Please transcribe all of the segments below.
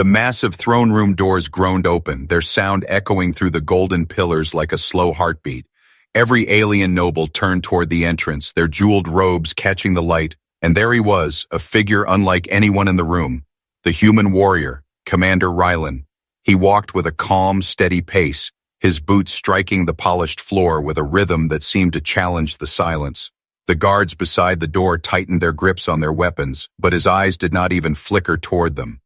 The massive throne room doors groaned open, their sound echoing through the golden pillars like a slow heartbeat. Every alien noble turned toward the entrance, their jeweled robes catching the light, and there he was, a figure unlike anyone in the room. The human warrior, Commander Rylan. He walked with a calm, steady pace, his boots striking the polished floor with a rhythm that seemed to challenge the silence. The guards beside the door tightened their grips on their weapons, but his eyes did not even flicker toward them.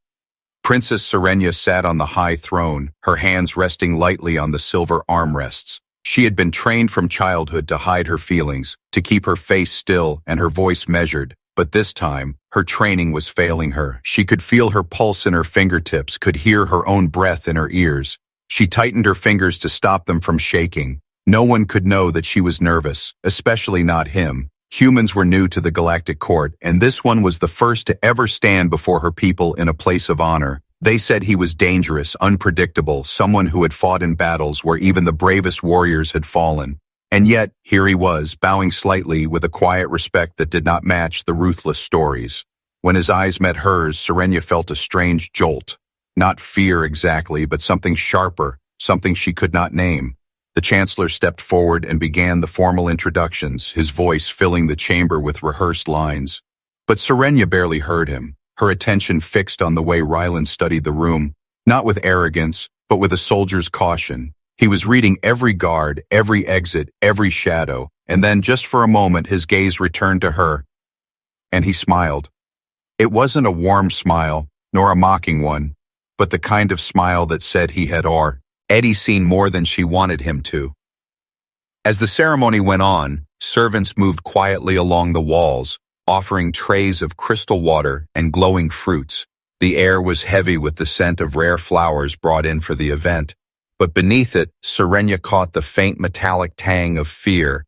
Princess Serenia sat on the high throne, her hands resting lightly on the silver armrests. She had been trained from childhood to hide her feelings, to keep her face still and her voice measured. But this time, her training was failing her. She could feel her pulse in her fingertips, could hear her own breath in her ears. She tightened her fingers to stop them from shaking. No one could know that she was nervous, especially not him. Humans were new to the Galactic Court, and this one was the first to ever stand before her people in a place of honor. They said he was dangerous, unpredictable, someone who had fought in battles where even the bravest warriors had fallen. And yet, here he was, bowing slightly with a quiet respect that did not match the ruthless stories. When his eyes met hers, Serenia felt a strange jolt. Not fear exactly, but something sharper, something she could not name. The Chancellor stepped forward and began the formal introductions, his voice filling the chamber with rehearsed lines. But Serenia barely heard him, her attention fixed on the way Rylan studied the room, not with arrogance, but with a soldier's caution. He was reading every guard, every exit, every shadow, and then just for a moment his gaze returned to her, and he smiled. It wasn't a warm smile, nor a mocking one, but the kind of smile that said he had already seen more than she wanted him to. As the ceremony went on, servants moved quietly along the walls, offering trays of crystal water and glowing fruits. The air was heavy with the scent of rare flowers brought in for the event, but beneath it, Serenia caught the faint metallic tang of fear.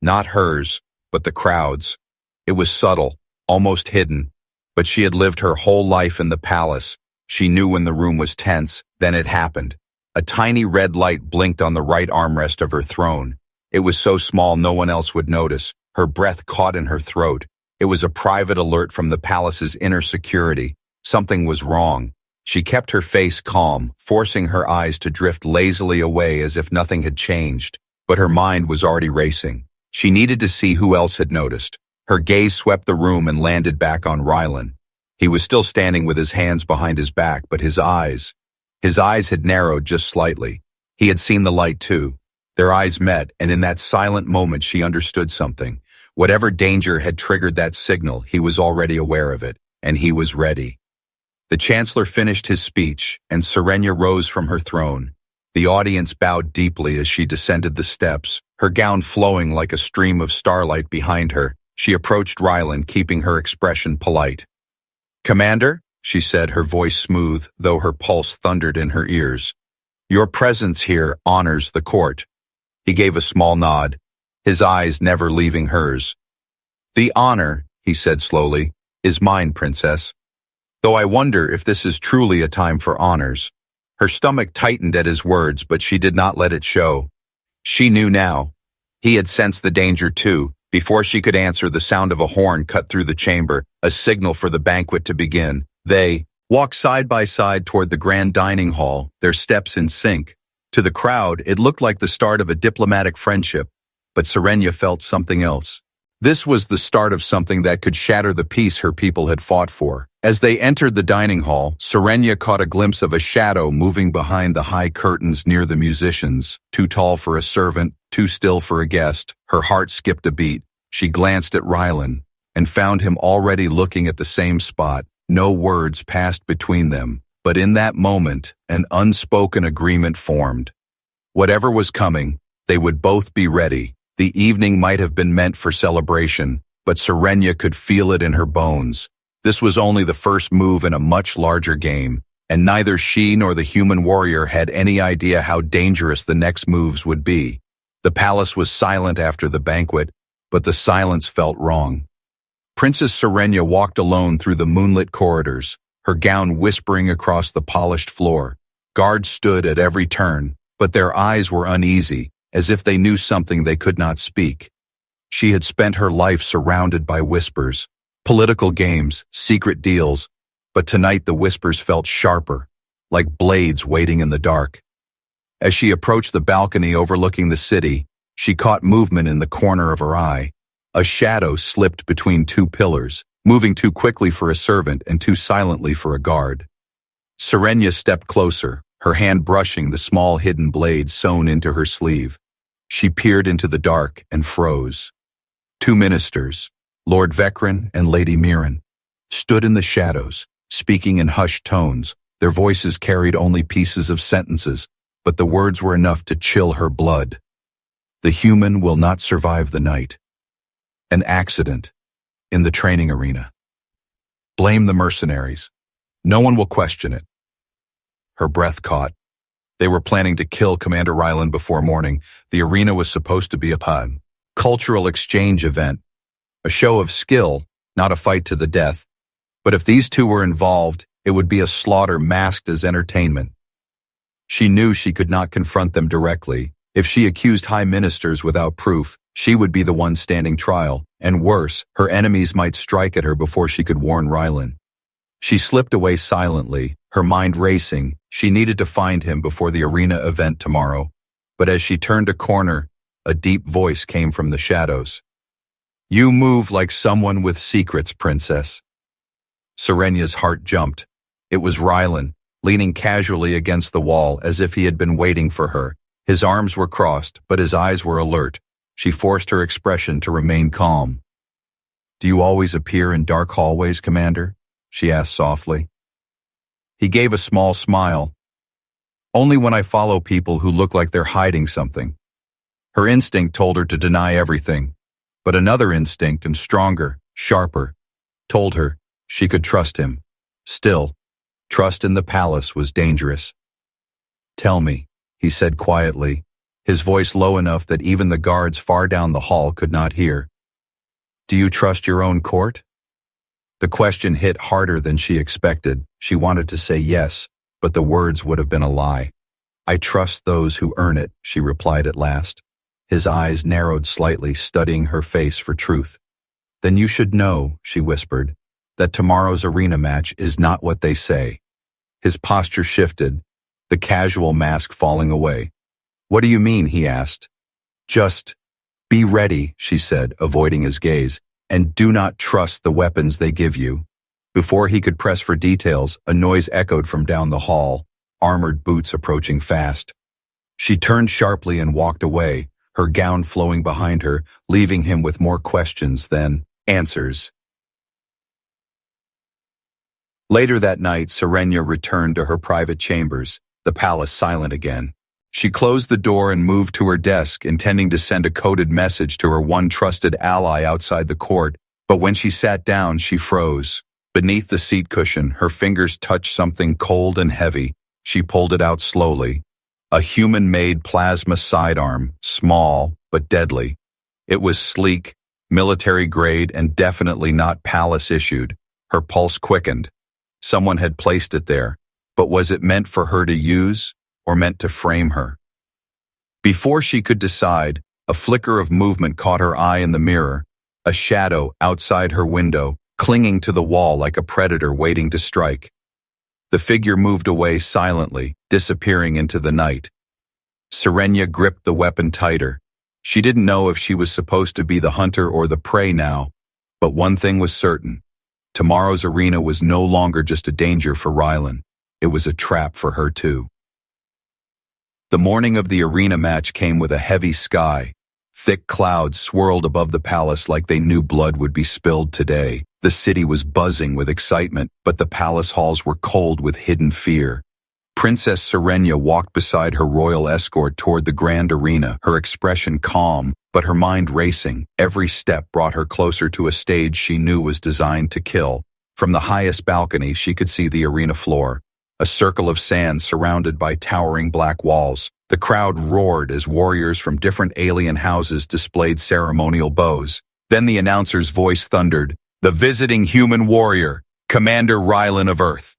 Not hers, but the crowd's. It was subtle, almost hidden, but she had lived her whole life in the palace. She knew when the room was tense, then it happened. A tiny red light blinked on the right armrest of her throne. It was so small no one else would notice. Her breath caught in her throat. It was a private alert from the palace's inner security. Something was wrong. She kept her face calm, forcing her eyes to drift lazily away as if nothing had changed. But her mind was already racing. She needed to see who else had noticed. Her gaze swept the room and landed back on Rylan. He was still standing with his hands behind his back, but his eyes had narrowed just slightly. He had seen the light too. Their eyes met, and in that silent moment she understood something. Whatever danger had triggered that signal, he was already aware of it, and he was ready. The Chancellor finished his speech, and Serenia rose from her throne. The audience bowed deeply as she descended the steps, her gown flowing like a stream of starlight behind her. She approached Rylan, keeping her expression polite. "Commander," she said, her voice smooth, though her pulse thundered in her ears. "Your presence here honors the court." He gave a small nod, his eyes never leaving hers. "The honor," he said slowly, "is mine, Princess. Though I wonder if this is truly a time for honors." Her stomach tightened at his words, but she did not let it show. She knew now. He had sensed the danger too. Before she could answer, the sound of a horn cut through the chamber, a signal for the banquet to begin. They walked side by side toward the grand dining hall, their steps in sync. To the crowd, it looked like the start of a diplomatic friendship, but Serenia felt something else. This was the start of something that could shatter the peace her people had fought for. As they entered the dining hall, Serenia caught a glimpse of a shadow moving behind the high curtains near the musicians, too tall for a servant, too still for a guest. Her heart skipped a beat. She glanced at Rylan and found him already looking at the same spot. No words passed between them, but in that moment, an unspoken agreement formed. Whatever was coming, they would both be ready. The evening might have been meant for celebration, but Serenia could feel it in her bones. This was only the first move in a much larger game, and neither she nor the human warrior had any idea how dangerous the next moves would be. The palace was silent after the banquet, but the silence felt wrong. Princess Serenia walked alone through the moonlit corridors, her gown whispering across the polished floor. Guards stood at every turn, but their eyes were uneasy, as if they knew something they could not speak. She had spent her life surrounded by whispers, political games, secret deals, but tonight the whispers felt sharper, like blades waiting in the dark. As she approached the balcony overlooking the city, she caught movement in the corner of her eye. A shadow slipped between two pillars, moving too quickly for a servant and too silently for a guard. Serenia stepped closer, her hand brushing the small hidden blade sewn into her sleeve. She peered into the dark and froze. Two ministers, Lord Vecran and Lady Mirren, stood in the shadows, speaking in hushed tones. Their voices carried only pieces of sentences, but the words were enough to chill her blood. The human will not survive the night. An accident in the training arena. Blame the mercenaries. No one will question it. Her breath caught. They were planning to kill Commander Ryland before morning. The arena was supposed to be a cultural exchange event, a show of skill, not a fight to the death. But if these two were involved, it would be a slaughter masked as entertainment. She knew she could not confront them directly. If she accused high ministers without proof, she would be the one standing trial, and worse, her enemies might strike at her before she could warn Ryland. She slipped away silently, her mind racing. She needed to find him before the arena event tomorrow. But as she turned a corner, a deep voice came from the shadows. "You move like someone with secrets, princess." Serenia's heart jumped. It was Ryland, leaning casually against the wall as if he had been waiting for her. His arms were crossed, but his eyes were alert. She forced her expression to remain calm. "Do you always appear in dark hallways, Commander?" she asked softly. He gave a small smile. "Only when I follow people who look like they're hiding something." Her instinct told her to deny everything, but another instinct, and stronger, sharper, told her she could trust him. Still, trust in the palace was dangerous. "Tell me," he said quietly, his voice low enough that even the guards far down the hall could not hear. "Do you trust your own court?" The question hit harder than she expected. She wanted to say yes, but the words would have been a lie. "I trust those who earn it," she replied at last. His eyes narrowed slightly, studying her face for truth. "Then you should know," she whispered, "that tomorrow's arena match is not what they say." His posture shifted, the casual mask falling away. "What do you mean?" he asked. "Just be ready," she said, avoiding his gaze, "and do not trust the weapons they give you." Before he could press for details, a noise echoed from down the hall, armored boots approaching fast. She turned sharply and walked away, her gown flowing behind her, leaving him with more questions than answers. Later that night, Serenia returned to her private chambers, the palace silent again. She closed the door and moved to her desk, intending to send a coded message to her one trusted ally outside the court, but when she sat down, she froze. Beneath the seat cushion, her fingers touched something cold and heavy. She pulled it out slowly. A human-made plasma sidearm, small but deadly. It was sleek, military-grade, and definitely not palace-issued. Her pulse quickened. Someone had placed it there, but was it meant for her to use, or meant to frame her? Before she could decide, a flicker of movement caught her eye in the mirror, a shadow outside her window, clinging to the wall like a predator waiting to strike. The figure moved away silently, disappearing into the night. Serenia gripped the weapon tighter. She didn't know if she was supposed to be the hunter or the prey now, but one thing was certain. Tomorrow's arena was no longer just a danger for Ryland. It was a trap for her too. The morning of the arena match came with a heavy sky. Thick clouds swirled above the palace like they knew blood would be spilled today. The city was buzzing with excitement, but the palace halls were cold with hidden fear. Princess Serenia walked beside her royal escort toward the grand arena, her expression calm, but her mind racing. Every step brought her closer to a stage she knew was designed to kill. From the highest balcony, she could see the arena floor, a circle of sand surrounded by towering black walls. The crowd roared as warriors from different alien houses displayed ceremonial bows. Then the announcer's voice thundered, "The visiting human warrior, Commander Ryland of Earth."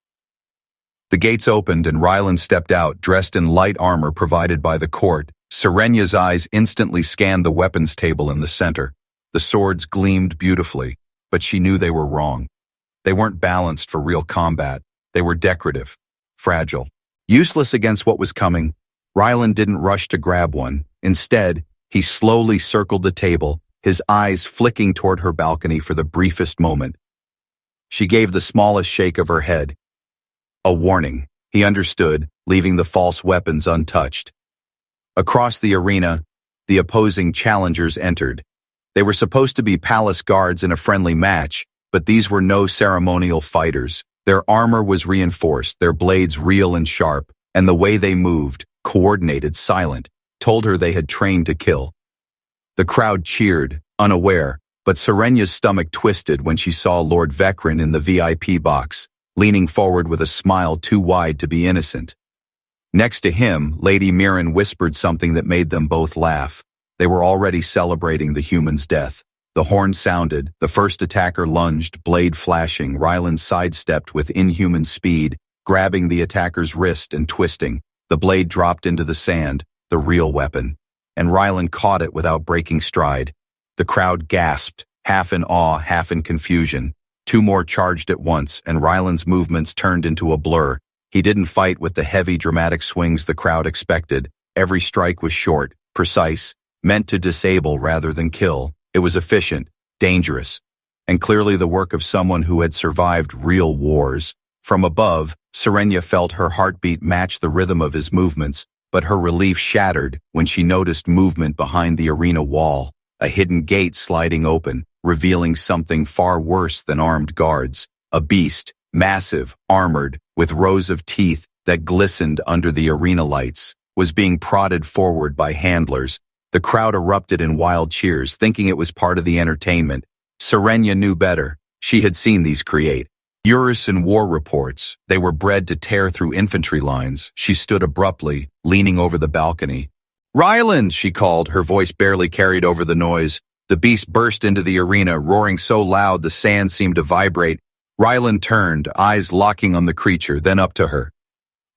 The gates opened and Ryland stepped out, dressed in light armor provided by the court. Serenia's eyes instantly scanned the weapons table in the center. The swords gleamed beautifully, but she knew they were wrong. They weren't balanced for real combat. They were decorative, fragile, useless against what was coming. Ryland didn't rush to grab one. Instead, he slowly circled the table, his eyes flicking toward her balcony for the briefest moment. She gave the smallest shake of her head. A warning, he understood, leaving the false weapons untouched. Across the arena, the opposing challengers entered. They were supposed to be palace guards in a friendly match, but these were no ceremonial fighters. Their armor was reinforced, their blades real and sharp, and the way they moved, coordinated, silent, told her they had trained to kill. The crowd cheered, unaware, but Serenya's stomach twisted when she saw Lord Vecrin in the VIP box, leaning forward with a smile too wide to be innocent. Next to him, Lady Mirren whispered something that made them both laugh. They were already celebrating the human's death. The horn sounded, the first attacker lunged, blade flashing. Ryland sidestepped with inhuman speed, grabbing the attacker's wrist and twisting. The blade dropped into the sand, the real weapon, and Ryland caught it without breaking stride. The crowd gasped, half in awe, half in confusion. Two more charged at once, and Ryland's movements turned into a blur. He didn't fight with the heavy, dramatic swings the crowd expected. Every strike was short, precise, meant to disable rather than kill. It was efficient, dangerous, and clearly the work of someone who had survived real wars. From above, Serenya felt her heartbeat match the rhythm of his movements, but her relief shattered when she noticed movement behind the arena wall, a hidden gate sliding open, revealing something far worse than armed guards. A beast, massive, armored, with rows of teeth that glistened under the arena lights, was being prodded forward by handlers. The crowd erupted in wild cheers, thinking it was part of the entertainment. Serenya knew better. She had seen these create Urus in war reports. They were bred to tear through infantry lines. She stood abruptly, leaning over the balcony. "Ryland!" she called, her voice barely carried over the noise. The beast burst into the arena, roaring so loud the sand seemed to vibrate. Ryland turned, eyes locking on the creature, then up to her.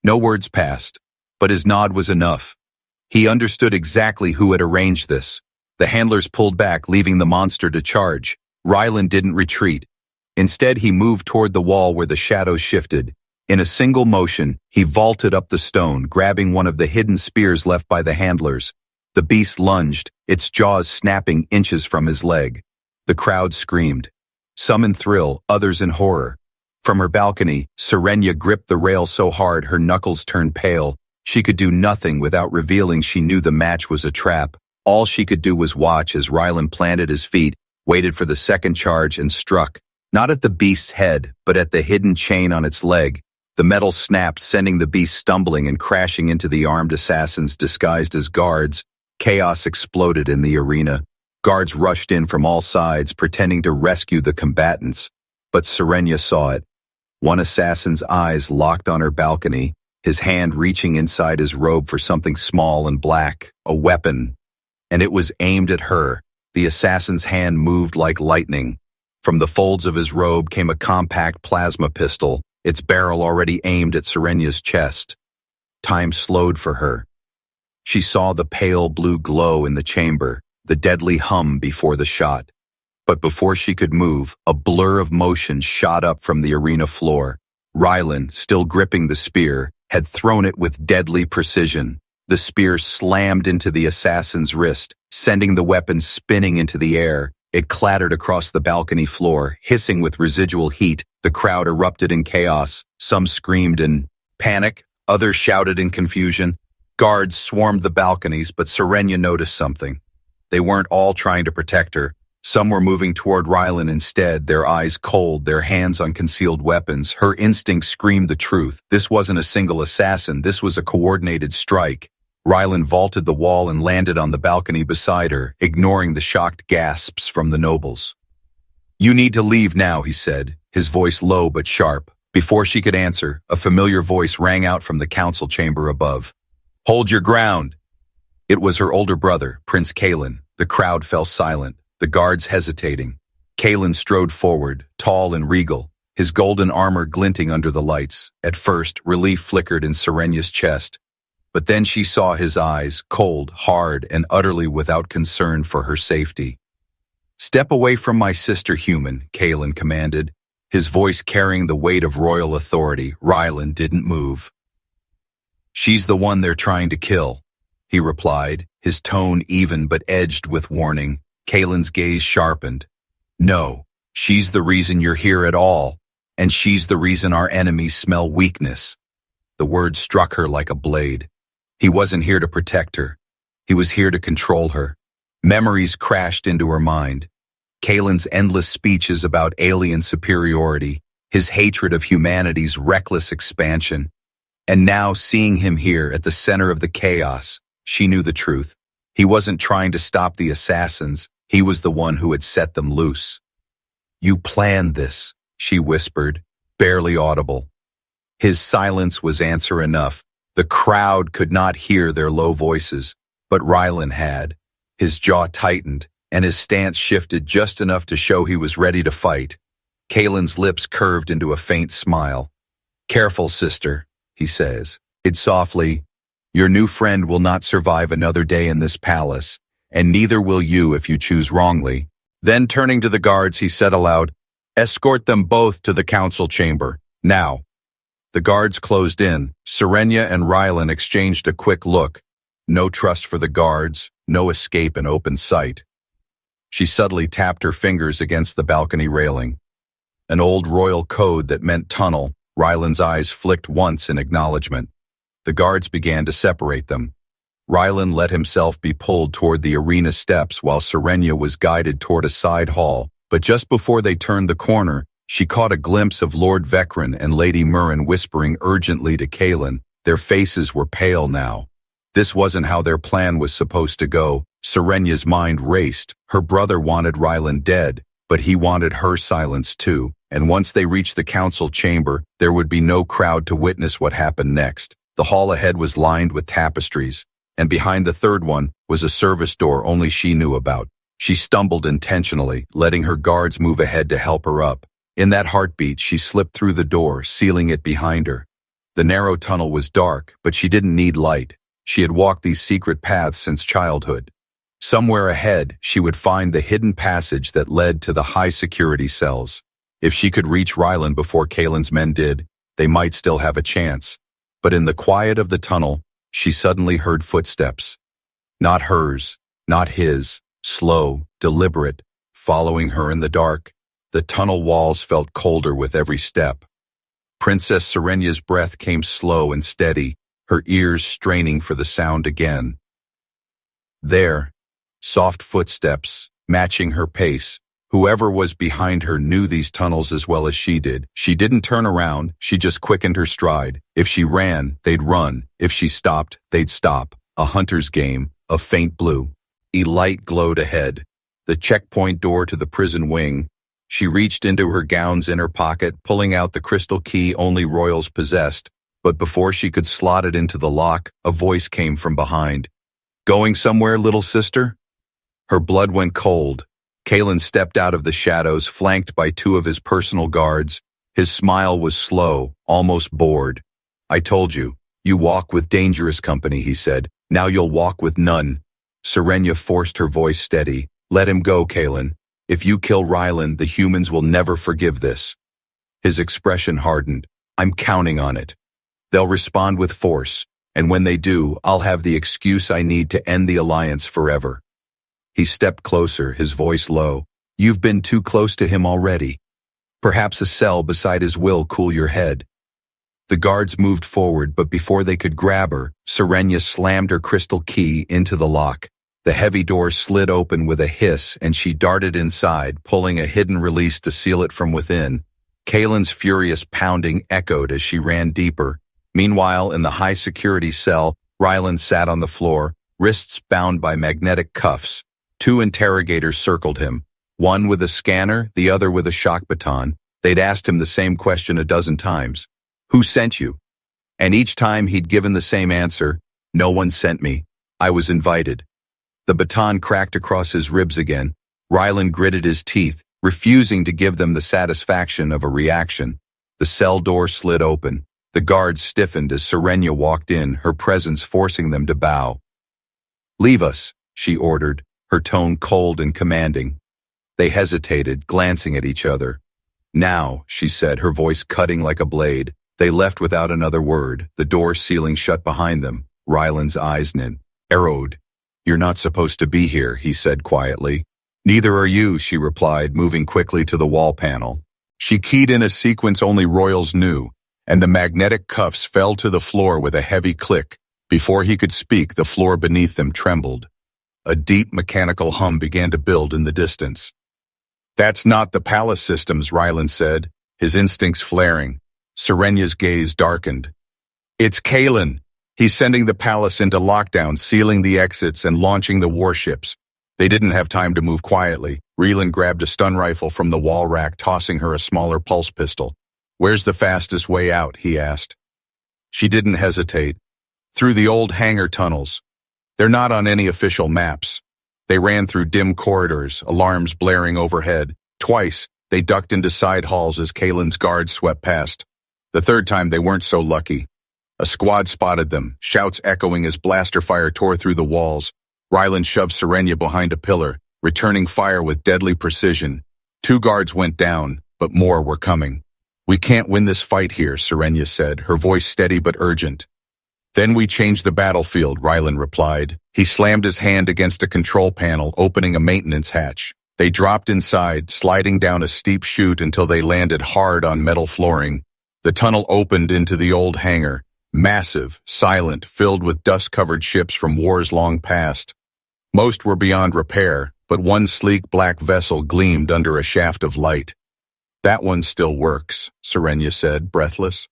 No words passed, but his nod was enough. He understood exactly who had arranged this. The handlers pulled back, leaving the monster to charge. Ryland didn't retreat. Instead, he moved toward the wall where the shadows shifted. In a single motion, he vaulted up the stone, grabbing one of the hidden spears left by the handlers. The beast lunged, its jaws snapping inches from his leg. The crowd screamed, some in thrill, others in horror. From her balcony, Serenya gripped the rail so hard her knuckles turned pale. She could do nothing without revealing she knew the match was a trap. All she could do was watch as Ryland planted his feet, waited for the second charge, and struck. Not at the beast's head, but at the hidden chain on its leg. The metal snapped, sending the beast stumbling and crashing into the armed assassins disguised as guards. Chaos exploded in the arena. Guards rushed in from all sides, pretending to rescue the combatants. But Serenya saw it. One assassin's eyes locked on her balcony, his hand reaching inside his robe for something small and black, a weapon. And it was aimed at her. The assassin's hand moved like lightning. From the folds of his robe came a compact plasma pistol, its barrel already aimed at Serenya's chest. Time slowed for her. She saw the pale blue glow in the chamber, the deadly hum before the shot. But before she could move, a blur of motion shot up from the arena floor. Ryland, still gripping the spear, had thrown it with deadly precision. The spear slammed into the assassin's wrist, sending the weapon spinning into the air. It clattered across the balcony floor, hissing with residual heat. The crowd erupted in chaos. Some screamed in panic, others shouted in confusion. Guards swarmed the balconies, but Serenya noticed something. They weren't all trying to protect her. Some were moving toward Ryland instead, their eyes cold, their hands on concealed weapons. Her instinct screamed the truth. This wasn't a single assassin, this was a coordinated strike. Ryland vaulted the wall and landed on the balcony beside her, ignoring the shocked gasps from the nobles. "You need to leave now," he said, his voice low but sharp. Before she could answer, a familiar voice rang out from the council chamber above. "Hold your ground." It was her older brother, Prince Kalen. The crowd fell silent, the guards hesitating. Kalen strode forward, tall and regal, his golden armor glinting under the lights. At first, relief flickered in Serenya's chest. But then she saw his eyes, cold, hard, and utterly without concern for her safety. "Step away from my sister, human," Kalen commanded. his voice carrying the weight of royal authority. Rylan didn't move. "She's the one they're trying to kill," he replied, his tone even but edged with warning. Kaelin's gaze sharpened. "No, she's the reason you're here at all, and she's the reason our enemies smell weakness." The word struck her like a blade. He wasn't here to protect her. He was here to control her. Memories crashed into her mind. Kaelin's endless speeches about alien superiority, his hatred of humanity's reckless expansion. And now, seeing him here at the center of the chaos, she knew the truth. He wasn't trying to stop the assassins. He was the one who had set them loose. "You planned this," she whispered, barely audible. His silence was answer enough. The crowd could not hear their low voices, but Rylan had. His jaw tightened, and his stance shifted just enough to show he was ready to fight. Kaelin's lips curved into a faint smile. "Careful, sister," he says. It softly, "Your new friend will not survive another day in this palace, and neither will you if you choose wrongly." Then turning to the guards, he said aloud, "Escort them both to the council chamber, now." The guards closed in. Serenia and Rylan exchanged a quick look. No trust for the guards, no escape in open sight. She subtly tapped her fingers against the balcony railing. An old royal code that meant tunnel. Rylan's eyes flicked once in acknowledgement. The guards began to separate them. Rylan let himself be pulled toward the arena steps while Serenia was guided toward a side hall, but just before they turned the corner, she caught a glimpse of Lord Vecran and Lady Murren whispering urgently to Kaelin. Their faces were pale now. This wasn't how their plan was supposed to go. Serenia's mind raced. Her brother wanted Rylan dead, but he wanted her silenced too. And once they reached the council chamber, there would be no crowd to witness what happened next. The hall ahead was lined with tapestries, and behind the third one was a service door only she knew about. She stumbled intentionally, letting her guards move ahead to help her up. In that heartbeat, she slipped through the door, sealing it behind her. The narrow tunnel was dark, but she didn't need light. She had walked these secret paths since childhood. Somewhere ahead, she would find the hidden passage that led to the high-security cells. If she could reach Rylan before Kaelin's men did, they might still have a chance. But in the quiet of the tunnel, she suddenly heard footsteps. Not hers, not his, slow, deliberate, following her in the dark. The tunnel walls felt colder with every step. Princess Serenia's breath came slow and steady, her ears straining for the sound again. There, soft footsteps, matching her pace. Whoever was behind her knew these tunnels as well as she did. She didn't turn around, she just quickened her stride. If she ran, they'd run. If she stopped, they'd stop. A hunter's game, a faint blue. A light glowed ahead. The checkpoint door to the prison wing. She reached into her gown's inner pocket, pulling out the crystal key only royals possessed. But before she could slot it into the lock, a voice came from behind. "Going somewhere, little sister?" Her blood went cold. Kaelin stepped out of the shadows, flanked by two of his personal guards. His smile was slow, almost bored. "I told you, you walk with dangerous company," he said. "Now you'll walk with none." Serenia forced her voice steady. "Let him go, Kaelin. If you kill Rylan, the humans will never forgive this." His expression hardened. "I'm counting on it. They'll respond with force, and when they do, I'll have the excuse I need to end the alliance forever." He stepped closer, his voice low. "You've been too close to him already. Perhaps a cell beside his will cool your head." The guards moved forward, but before they could grab her, Serenia slammed her crystal key into the lock. The heavy door slid open with a hiss, and she darted inside, pulling a hidden release to seal it from within. Kaelin's furious pounding echoed as she ran deeper. Meanwhile, in the high-security cell, Rylan sat on the floor, wrists bound by magnetic cuffs. Two interrogators circled him, one with a scanner, the other with a shock baton. They'd asked him the same question a dozen times. "Who sent you?" And each time he'd given the same answer, "No one sent me. I was invited." The baton cracked across his ribs again. Rylan gritted his teeth, refusing to give them the satisfaction of a reaction. The cell door slid open. The guards stiffened as Serenia walked in, her presence forcing them to bow. "Leave us," she ordered, her tone cold and commanding. They hesitated, glancing at each other. Now, she said, her voice cutting like a blade. They left without another word, the door sealing shut behind them. Ryland's eyes narrowed. You're not supposed to be here, he said quietly. Neither are you, she replied, moving quickly to the wall panel. She keyed in a sequence only royals knew, and the magnetic cuffs fell to the floor with a heavy click. Before he could speak, the floor beneath them trembled. A deep mechanical hum began to build in the distance. That's not the palace systems, Ryland said, his instincts flaring. Serenya's gaze darkened. It's Kalen. He's sending the palace into lockdown, sealing the exits and launching the warships. They didn't have time to move quietly. Ryland grabbed a stun rifle from the wall rack, tossing her a smaller pulse pistol. Where's the fastest way out, he asked. She didn't hesitate. Through the old hangar tunnels. They're not on any official maps. They ran through dim corridors, alarms blaring overhead. Twice, they ducked into side halls as Kalen's guards swept past. The third time, they weren't so lucky. A squad spotted them, shouts echoing as blaster fire tore through the walls. Ryland shoved Serenya behind a pillar, returning fire with deadly precision. 2 guards went down, but more were coming. We can't win this fight here, Serenya said, her voice steady but urgent. Then we change the battlefield, Ryland replied. He slammed his hand against a control panel, opening a maintenance hatch. They dropped inside, sliding down a steep chute until they landed hard on metal flooring. The tunnel opened into the old hangar, massive, silent, filled with dust-covered ships from wars long past. Most were beyond repair, but one sleek black vessel gleamed under a shaft of light. That one still works, Serenya said, breathless.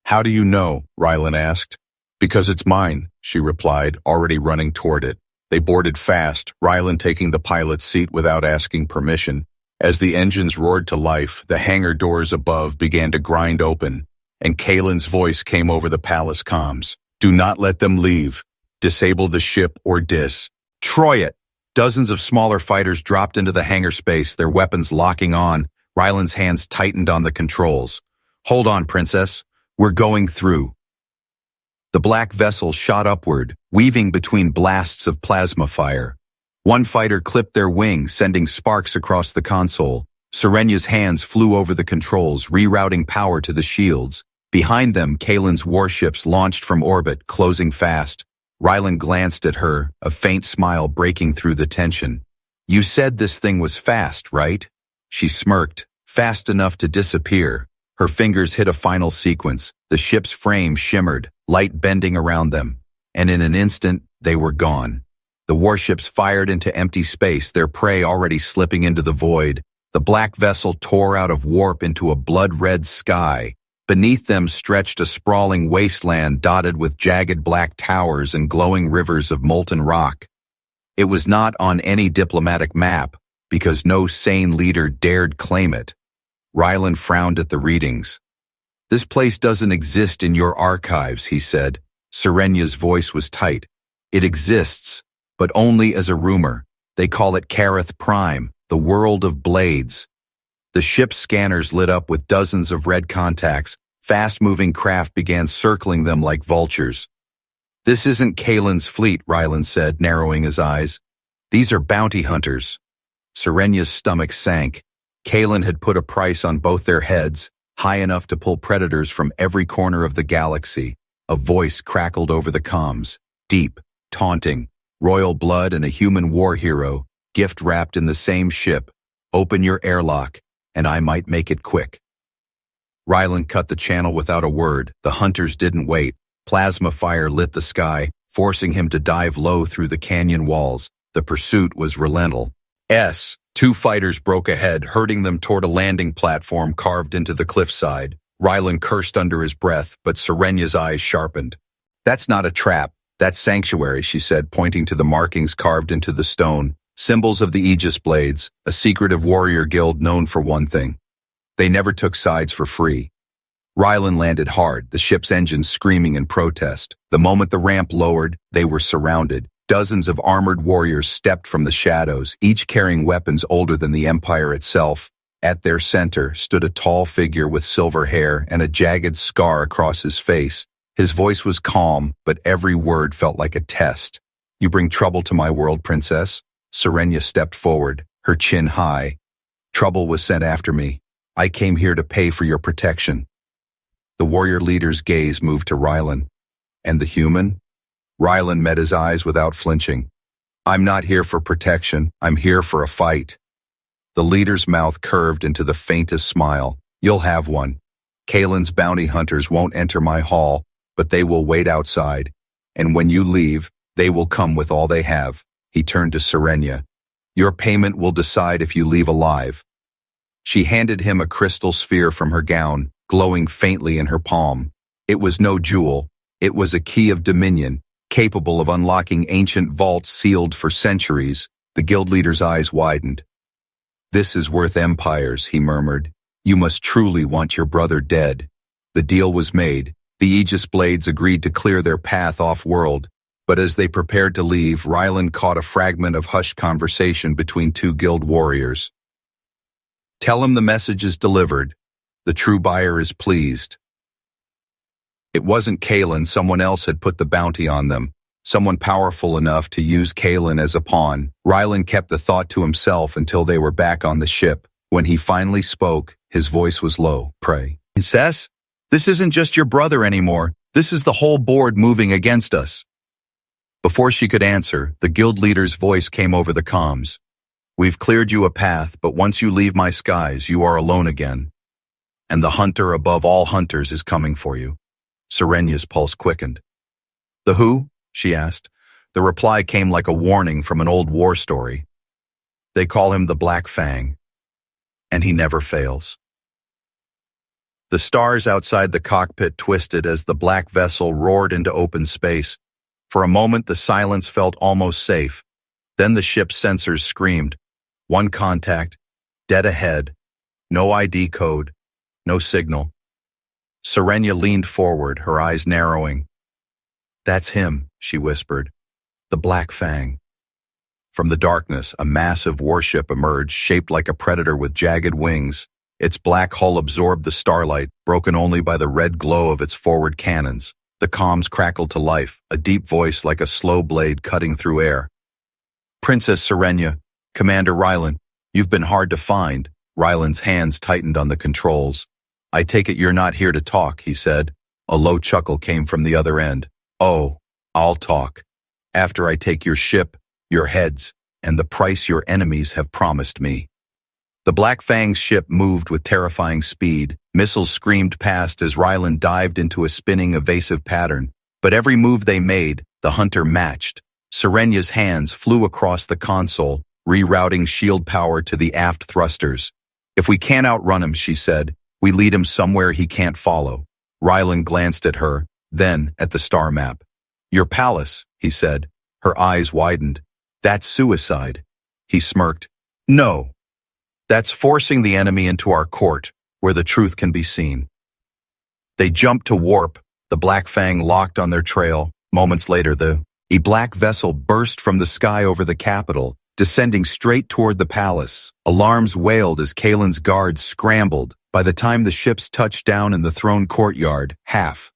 How do you know? Ryland asked. Because it's mine, she replied, already running toward it. They boarded fast, Ryland taking the pilot's seat without asking permission. As the engines roared to life, the hangar doors above began to grind open, and Kalen's voice came over the palace comms. Do not let them leave. Disable the ship or destroy it. Dozens of smaller fighters dropped into the hangar space, their weapons locking on. Ryland's hands tightened on the controls. Hold on, Princess. We're going through. The black vessel shot upward, weaving between blasts of plasma fire. One fighter clipped their wing, sending sparks across the console. Serenya's hands flew over the controls, rerouting power to the shields. Behind them, Kalen's warships launched from orbit, closing fast. Ryland glanced at her, a faint smile breaking through the tension. You said this thing was fast, right? She smirked, fast enough to disappear. Her fingers hit a final sequence. The ship's frame shimmered, light bending around them, and in an instant, they were gone. The warships fired into empty space, their prey already slipping into the void. The black vessel tore out of warp into a blood-red sky. Beneath them stretched a sprawling wasteland dotted with jagged black towers and glowing rivers of molten rock. It was not on any diplomatic map, because no sane leader dared claim it. Ryland frowned at the readings. This place doesn't exist in your archives, he said. Serenya's voice was tight. It exists, but only as a rumor. They call it Kareth Prime, the world of blades. The ship's scanners lit up with dozens of red contacts. Fast-moving craft began circling them like vultures. This isn't Kalen's fleet, Ryland said, narrowing his eyes. These are bounty hunters. Serenya's stomach sank. Kalen had put a price on both their heads, high enough to pull predators from every corner of the galaxy. A voice crackled over the comms, deep, taunting. Royal blood and a human war hero, gift wrapped in the same ship. Open your airlock, and I might make it quick. Ryland cut the channel without a word. The hunters didn't wait. Plasma fire lit the sky, forcing him to dive low through the canyon walls. The pursuit was relentless. 2 fighters broke ahead, herding them toward a landing platform carved into the cliffside. Ryland cursed under his breath, but Serenya's eyes sharpened. That's not a trap. That's sanctuary, she said, pointing to the markings carved into the stone. Symbols of the Aegis Blades, a secretive warrior guild known for one thing. They never took sides for free. Ryland landed hard, the ship's engines screaming in protest. The moment the ramp lowered, they were surrounded. Dozens of armored warriors stepped from the shadows, each carrying weapons older than the Empire itself. At their center stood a tall figure with silver hair and a jagged scar across his face. His voice was calm, but every word felt like a test. You bring trouble to my world, Princess? Serenya stepped forward, her chin high. Trouble was sent after me. I came here to pay for your protection. The warrior leader's gaze moved to Rylan. And the human? Rylan met his eyes without flinching. I'm not here for protection. I'm here for a fight. The leader's mouth curved into the faintest smile. You'll have one. Kalen's bounty hunters won't enter my hall, but they will wait outside. And when you leave, they will come with all they have. He turned to Serenia. Your payment will decide if you leave alive. She handed him a crystal sphere from her gown, glowing faintly in her palm. It was no jewel. It was a key of dominion, capable of unlocking ancient vaults sealed for centuries. The guild leader's eyes widened. This is worth empires, he murmured. You must truly want your brother dead. The deal was made. The Aegis Blades agreed to clear their path off-world, but as they prepared to leave, Rylan caught a fragment of hushed conversation between two guild warriors. Tell him the message is delivered. The true buyer is pleased. It wasn't Kalen, someone else had put the bounty on them. Someone powerful enough to use Kalen as a pawn. Rylan kept the thought to himself until they were back on the ship. When he finally spoke, his voice was low. Pray. Princess, this isn't just your brother anymore. This is the whole board moving against us. Before she could answer, the guild leader's voice came over the comms. We've cleared you a path, but once you leave my skies, you are alone again. And the hunter above all hunters is coming for you. Serenia's pulse quickened. The who? She asked. The reply came like a warning from an old war story. They call him the Black Fang, and he never fails. The stars outside the cockpit twisted as the black vessel roared into open space. For a moment, the silence felt almost safe. Then the ship's sensors screamed. One contact, dead ahead, no ID code, no signal. Serenia leaned forward, her eyes narrowing. That's him, she whispered. The Black Fang. From the darkness, a massive warship emerged, shaped like a predator with jagged wings. Its black hull absorbed the starlight, broken only by the red glow of its forward cannons. The comms crackled to life, a deep voice like a slow blade cutting through air. Princess Serenia, Commander Rylan, you've been hard to find. Rylan's hands tightened on the controls. I take it you're not here to talk, he said. A low chuckle came from the other end. Oh, I'll talk. After I take your ship, your heads, and the price your enemies have promised me. The Black Fang's ship moved with terrifying speed. Missiles screamed past as Rylan dived into a spinning, evasive pattern. But every move they made, the hunter matched. Serenia's hands flew across the console, rerouting shield power to the aft thrusters. If we can't outrun him, she said, we lead him somewhere he can't follow. Rylan glanced at her, then at the star map. Your palace, he said. Her eyes widened. That's suicide. He smirked. No. That's forcing the enemy into our court, where the truth can be seen. They jumped to warp. The Black Fang locked on their trail. Moments later, a black vessel burst from the sky over the capital, descending straight toward the palace. Alarms wailed as Kalen's guards scrambled. By the time the ships touched down in the throne courtyard, half,